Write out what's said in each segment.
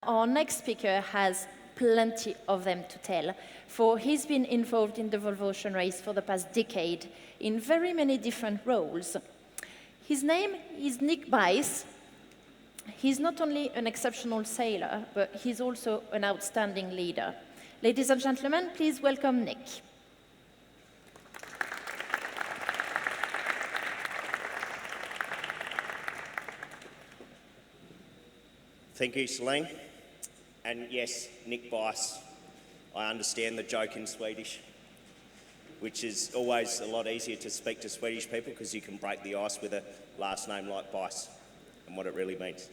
Our next speaker has plenty of them to tell, for he's been involved in the Volvo Ocean Race for the past decade in very many different roles. His name is Nick Bice. He's not only an exceptional sailor, but he's also an outstanding leader. Ladies and gentlemen, please welcome Nick. Thank you, Celine. And yes, Nick Bice. I understand the joke in Swedish, which is always a lot easier to speak to Swedish people because you can break the ice with a last name like Bice and what it really means.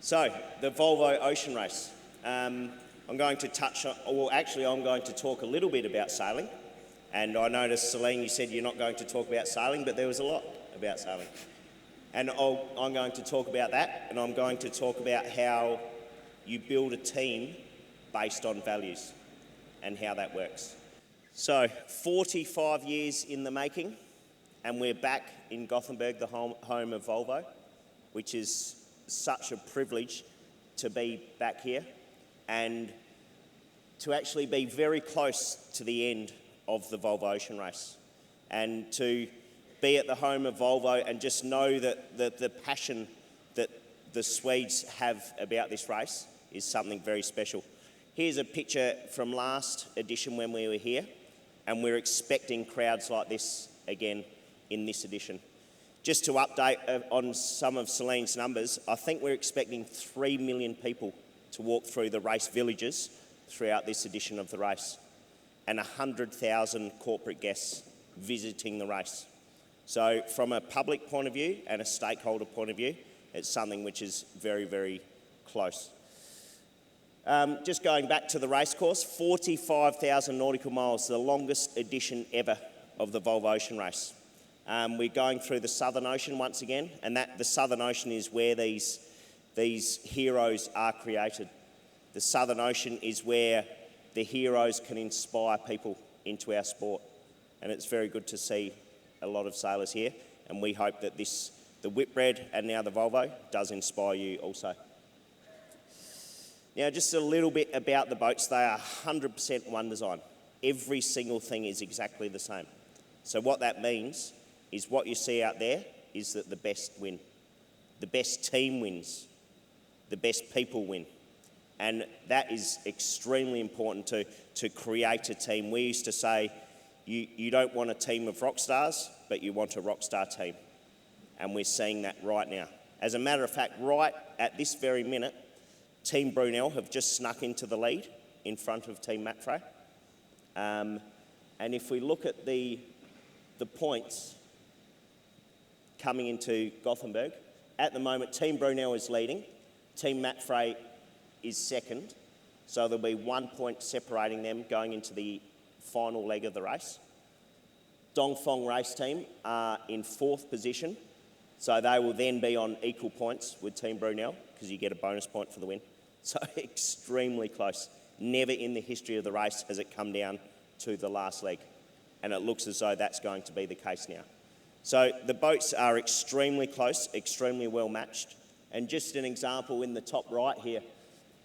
So, the Volvo Ocean Race. I'm going to touch on, well, actually, I'm going to talk a little bit about sailing. And I noticed, Celine, you said you're not going to talk about sailing, but there was a lot about sailing. And I'm going to talk about that, and I'm going to talk about how you build a team based on values and how that works. So, 45 years in the making, and we're back in Gothenburg, the home of Volvo, which is such a privilege to be back here and to actually be very close to the end of the Volvo Ocean Race and to be at the home of Volvo and just know that the passion that the Swedes have about this race is something very special. Here's a picture from last edition when we were here, and we're expecting crowds like this again in this edition. Just to update on some of Celine's numbers, I think we're expecting 3 million people to walk through the race villages throughout this edition of the race, and 100,000 corporate guests visiting the race. So from a public point of view and a stakeholder point of view, it's something which is very, very close. Just going back to the race course, 45,000 nautical miles, the longest edition ever of the Volvo Ocean Race. We're going through the Southern Ocean once again, and the Southern Ocean is where these heroes are created. The Southern Ocean is where the heroes can inspire people into our sport, and it's very good to see a lot of sailors here, and we hope that the Whitbread and now the Volvo does inspire you also. Now, just a little bit about the boats. They are 100% one design. Every single thing is exactly the same. So what that means is what you see out there is that the best win. The best team wins. The best people win. And that is extremely important to create a team. We used to say, you don't want a team of rock stars, but you want a rock star team. And we're seeing that right now. As a matter of fact, right at this very minute, Team Brunel have just snuck into the lead in front of Team Matfray. And if we look at the points coming into Gothenburg, at the moment Team Brunel is leading, Team Matfray is second, so there'll be 1 point separating them going into the final leg of the race. Dongfeng race team are in fourth position, so they will then be on equal points with Team Brunel because you get a bonus point for the win. So extremely close. Never in the history of the race has it come down to the last leg, and it looks as though that's going to be the case now. So the boats are extremely close, extremely well matched, and just an example in the top right here,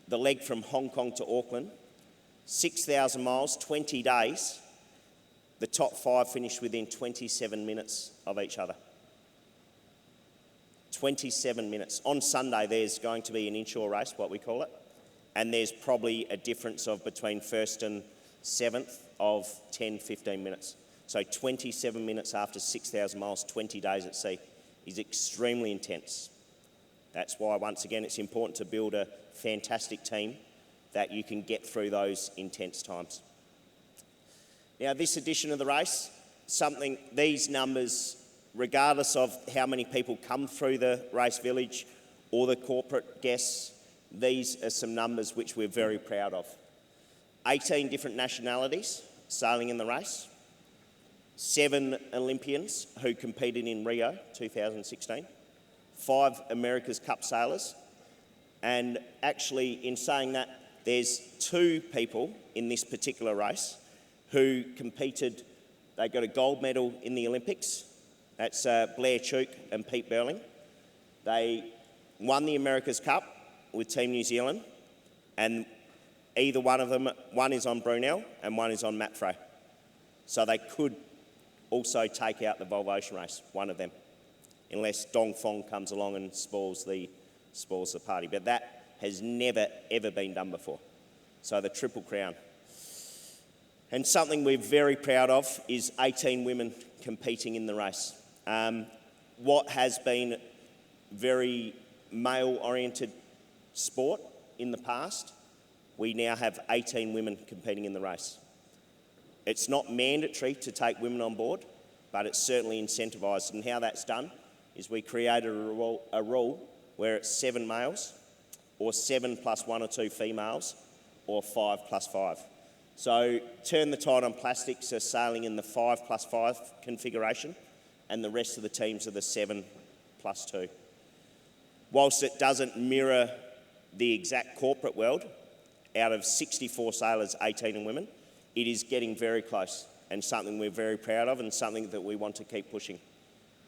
the leg from Hong Kong to Auckland, 6,000 miles, 20 days, the top 5 finished within 27 minutes of each other. 27 minutes. On Sunday, there's going to be an inshore race, what we call it, and there's probably a difference of between first and seventh of 10, 15 minutes. So 27 minutes after 6,000 miles, 20 days at sea is extremely intense. That's why, once again, it's important to build a fantastic team that you can get through those intense times. Now, this edition of the race, these numbers, regardless of how many people come through the race village or the corporate guests, these are some numbers which we're very proud of. 18 different nationalities sailing in the race, 7 Olympians who competed in Rio 2016, 5 America's Cup sailors, and actually in saying that, there's 2 people in this particular race who competed. They got a gold medal in the Olympics. That's Blair Chook and Pete Burling. They won the America's Cup with Team New Zealand, And either one of them, one is on Brunel and one is on Mapfre. So they could also take out the Volvo Ocean Race, one of them, unless Dongfeng comes along and spoils the party. But that has never, ever been done before. So the Triple Crown. And something we're very proud of is 18 women competing in the race. What has been very male-oriented sport in the past, we now have 18 women competing in the race. It's not mandatory to take women on board, but it's certainly incentivised. And how that's done is we created a rule where it's 7 males, or 7 plus 1 or 2 females, or 5 plus 5. So Turn the Tide on Plastics are sailing in the 5 plus 5 configuration, and the rest of the teams are the 7 plus 2. Whilst it doesn't mirror the exact corporate world, out of 64 sailors, 18 are women, it is getting very close, and something we're very proud of and something that we want to keep pushing,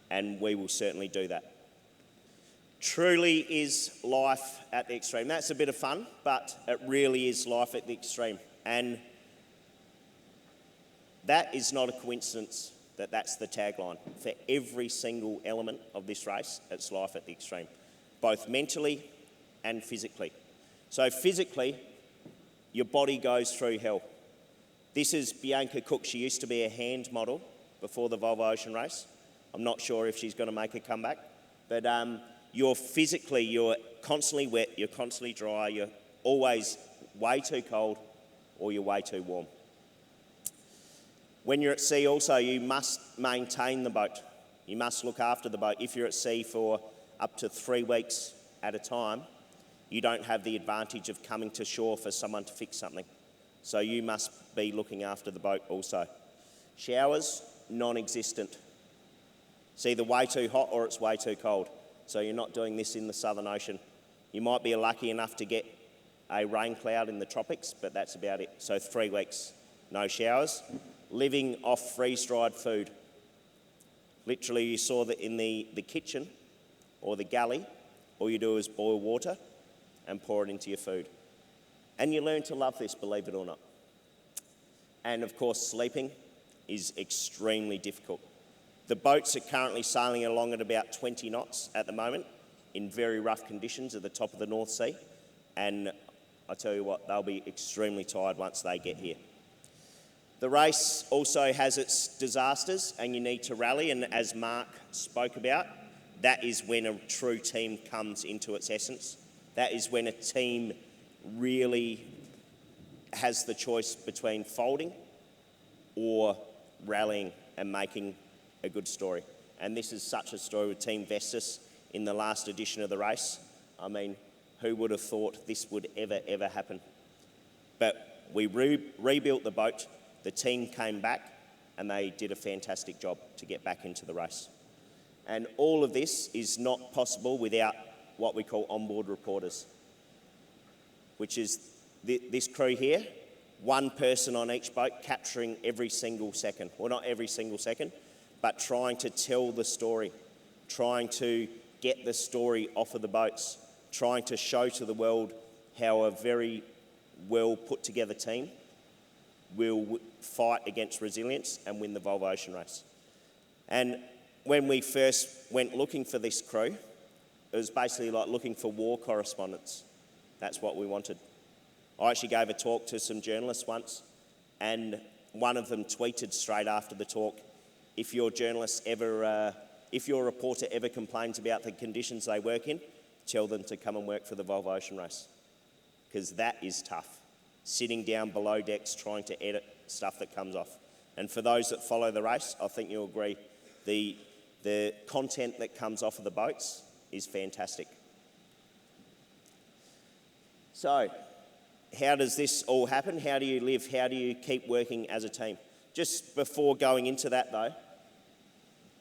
and we will certainly do that. Truly is life at the extreme. That's a bit of fun, but it really is life at the extreme. And that is not a coincidence that that's the tagline. For every single element of this race, it's life at the extreme, both mentally and physically. So physically, your body goes through hell. This is Bianca Cook. She used to be a hand model before the Volvo Ocean Race. I'm not sure if she's going to make a comeback, but you're constantly wet, you're constantly dry, you're always way too cold or you're way too warm. When you're at sea also, you must maintain the boat. You must look after the boat. If you're at sea for up to 3 weeks at a time, you don't have the advantage of coming to shore for someone to fix something. So you must be looking after the boat also. Showers, non-existent. It's either way too hot or it's way too cold. So you're not doing this in the Southern Ocean. You might be lucky enough to get a rain cloud in the tropics, but that's about it. So 3 weeks, no showers. Living off freeze-dried food. Literally, you saw that in the kitchen or the galley, all you do is boil water and pour it into your food. And you learn to love this, believe it or not. And of course, sleeping is extremely difficult. The boats are currently sailing along at about 20 knots at the moment in very rough conditions at the top of the North Sea. And I tell you what, they'll be extremely tired once they get here. The race also has its disasters and you need to rally. And as Mark spoke about, that is when a true team comes into its essence. That is when a team really has the choice between folding or rallying and making a good story. And this is such a story with Team Vestas in the last edition of the race. I mean, who would have thought this would ever happen? But we rebuilt the boat, the team came back, and they did a fantastic job to get back into the race. And all of this is not possible without what we call onboard reporters, which is this crew here, one person on each boat capturing every single second. Well, not every single second, but trying to tell the story, trying to get the story off of the boats, trying to show to the world how a very well put together team will fight against resilience and win the Volvo Ocean Race. And when we first went looking for this crew, it was basically like looking for war correspondents. That's what we wanted. I actually gave a talk to some journalists once, and one of them tweeted straight after the talk, if your reporter ever complains about the conditions they work in, tell them to come and work for the Volvo Ocean Race. Because that is tough. Sitting down below decks trying to edit stuff that comes off. And for those that follow the race, I think you'll agree, the content that comes off of the boats is fantastic. So, how does this all happen? How do you live? How do you keep working as a team? Just before going into that though,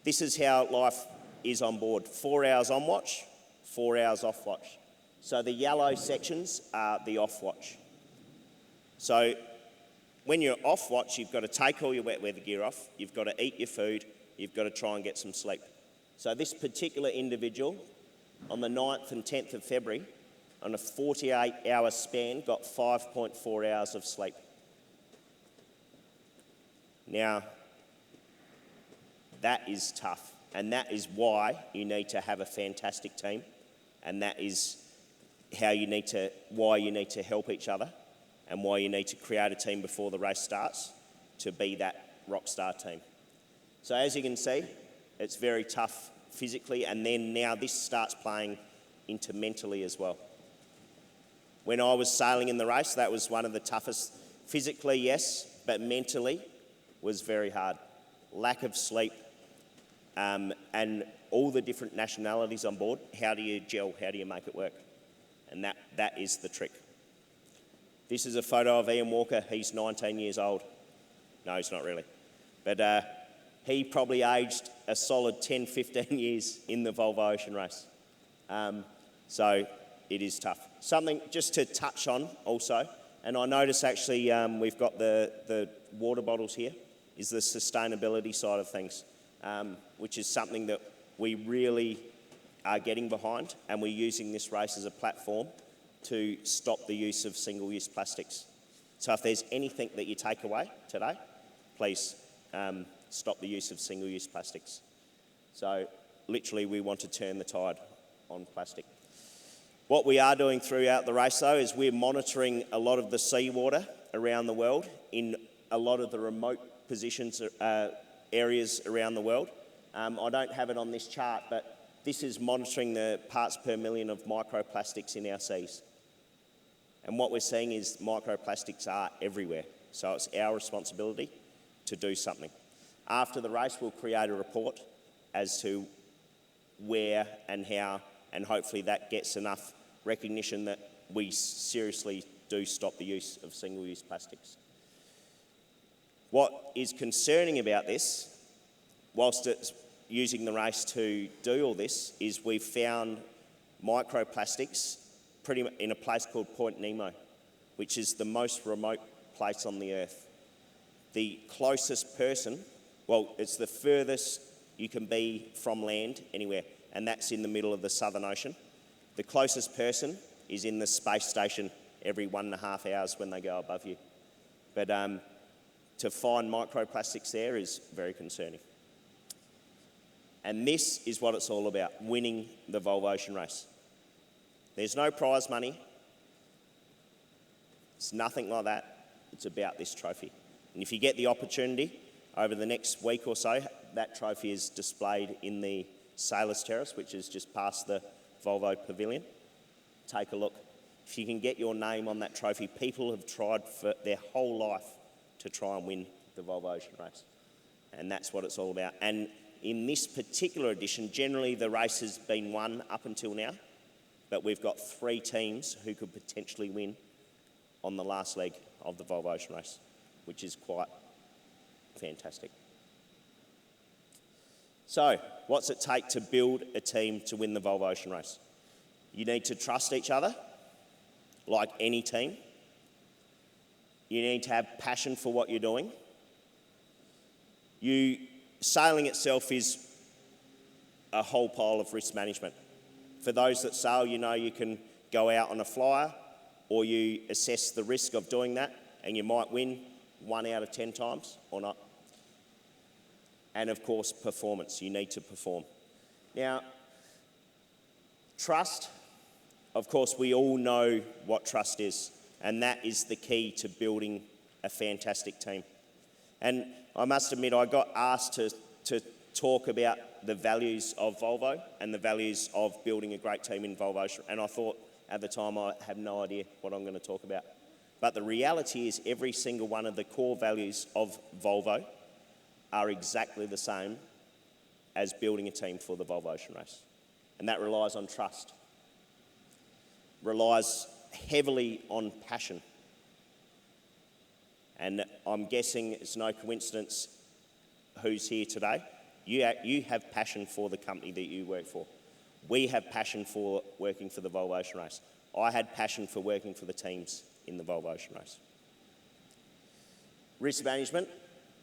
this is how life is on board. 4 hours on watch, 4 hours off watch. So the yellow sections are the off watch. So when you're off watch, you've got to take all your wet weather gear off, you've got to eat your food, you've got to try and get some sleep. So this particular individual, on the 9th and 10th of February, on a 48-hour span, got 5.4 hours of sleep. Now, that is tough, and that is why you need to have a fantastic team, and that is why you need to help each other, and why you need to create a team before the race starts to be that rock star team. So as you can see, it's very tough physically, and then now this starts playing into mentally as well. When I was sailing in the race, that was one of the toughest. Physically, yes, but mentally was very hard. Lack of sleep, and all the different nationalities on board. How do you gel? How do you make it work? And that is the trick. This is a photo of Ian Walker. He's 19 years old. No, he's not really. But he probably aged a solid 10, 15 years in the Volvo Ocean Race. So it is tough. Something just to touch on also, and I notice actually we've got the water bottles here, is the sustainability side of things, which is something that we really are getting behind, and we're using this race as a platform to stop the use of single-use plastics. So if there's anything that you take away today, please stop the use of single-use plastics. So literally we want to turn the tide on plastic. What we are doing throughout the race though is we're monitoring a lot of the seawater around the world in a lot of the remote positions, areas around the world. I don't have it on this chart, but this is monitoring the parts per million of microplastics in our seas. And what we're seeing is microplastics are everywhere. So it's our responsibility to do something. After the race, we'll create a report as to where and how, and hopefully that gets enough recognition that we seriously do stop the use of single-use plastics. What is concerning about this, whilst it's using the race to do all this, is we've found microplastics pretty much in a place called Point Nemo, which is the most remote place on the Earth. The closest person, well, it's the furthest you can be from land anywhere, and that's in the middle of the Southern Ocean. The closest person is in the space station every 1.5 hours when they go above you. But to find microplastics there is very concerning. And this is what it's all about, winning the Volvo Ocean Race. There's no prize money. It's nothing like that. It's about this trophy. And if you get the opportunity over the next week or so, that trophy is displayed in the Sailors Terrace, which is just past the Volvo Pavilion. Take a look. If you can get your name on that trophy, people have tried for their whole life to try and win the Volvo Ocean Race. And that's what it's all about. And in this particular edition, generally the race has been won up until now, but we've got 3 teams who could potentially win on the last leg of the Volvo Ocean Race, which is quite fantastic. So, what's it take to build a team to win the Volvo Ocean Race? You need to trust each other, like any team. You need to have passion for what you're doing. Sailing itself is a whole pile of risk management. For those that sail, you know you can go out on a flyer, or you assess the risk of doing that, and you might win 1 out of 10 times or not. And of course, performance. You need to perform. Now, trust, of course, we all know what trust is, and that is the key to building a fantastic team. And I must admit, I got asked to talk about the values of Volvo and the values of building a great team in Volvo, and I thought at the time I have no idea what I'm going to talk about. But the reality is every single one of the core values of Volvo are exactly the same as building a team for the Volvo Ocean Race. And that relies on trust, relies heavily on passion. And I'm guessing it's no coincidence who's here today. You have passion for the company that you work for. We have passion for working for the Volvo Ocean Race. I had passion for working for the teams in the Volvo Ocean Race. Risk management.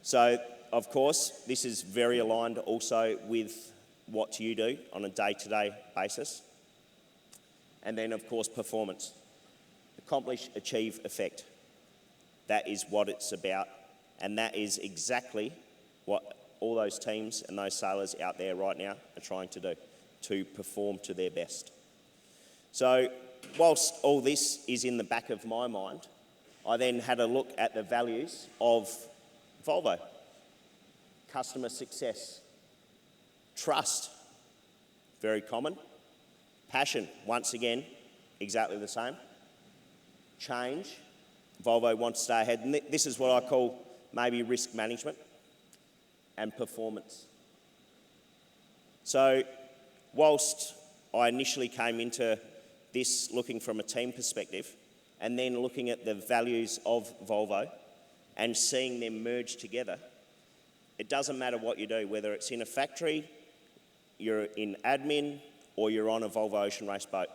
So, of course, this is very aligned also with what you do on a day-to-day basis. and then, of course, performance. Accomplish, achieve, effect. That is what it's about, and that is exactly what all those teams and those sailors out there right now are trying to do, to perform to their best. So, whilst all this is in the back of my mind, I then had a look at the values of Volvo. Customer success. Trust, very common. Passion, once again, exactly the same. Change, Volvo wants to stay ahead. And this is what I call maybe risk management and performance. So, whilst I initially came into this looking from a team perspective, and then looking at the values of Volvo and seeing them merge together, it doesn't matter what you do, whether it's in a factory, you're in admin, or you're on a Volvo Ocean Race boat.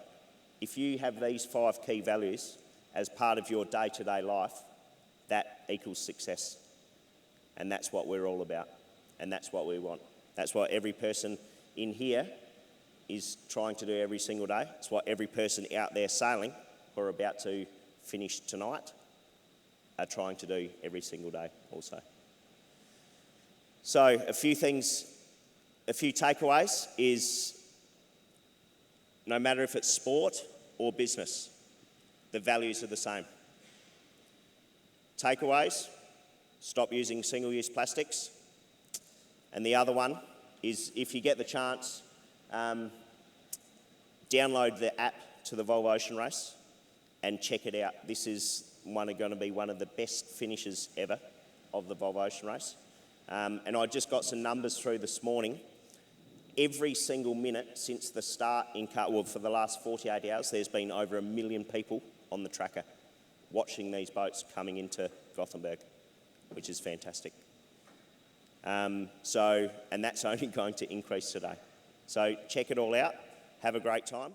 If you have these 5 key values as part of your day-to-day life, that equals success. And that's what we're all about, and that's what we want. That's what every person in here is trying to do every single day. It's what every person out there sailing, who are about to finish tonight, are trying to do every single day also. So a few takeaways is, no matter if it's sport or business, the values are the same. Takeaways, stop using single-use plastics. And the other one is, if you get the chance, download the app to the Volvo Ocean Race and check it out. This is going to be one of the best finishes ever of the Volvo Ocean Race. And I just got some numbers through this morning. Every single minute since the start for the last 48 hours, there's been over 1 million people on the tracker watching these boats coming into Gothenburg, which is fantastic. And that's only going to increase today. So check it all out. Have a great time.